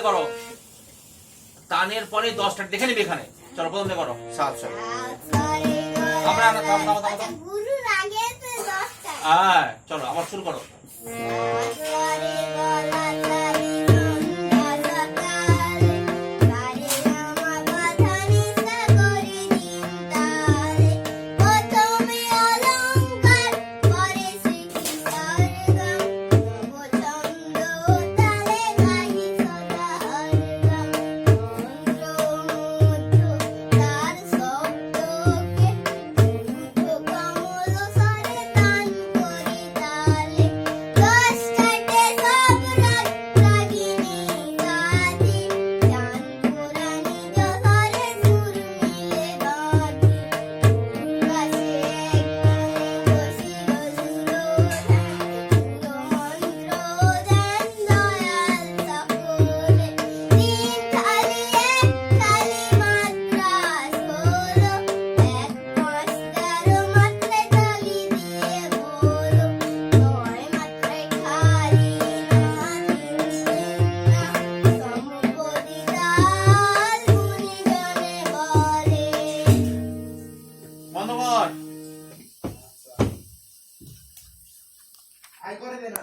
করো, তানের পরে 10টা দেখে নিবি এখানে। চলো প্রথম থেকে করো। সাত সাত আমরা চলো আবার শুরু করো। বন্ধ কর। আই করে দে না।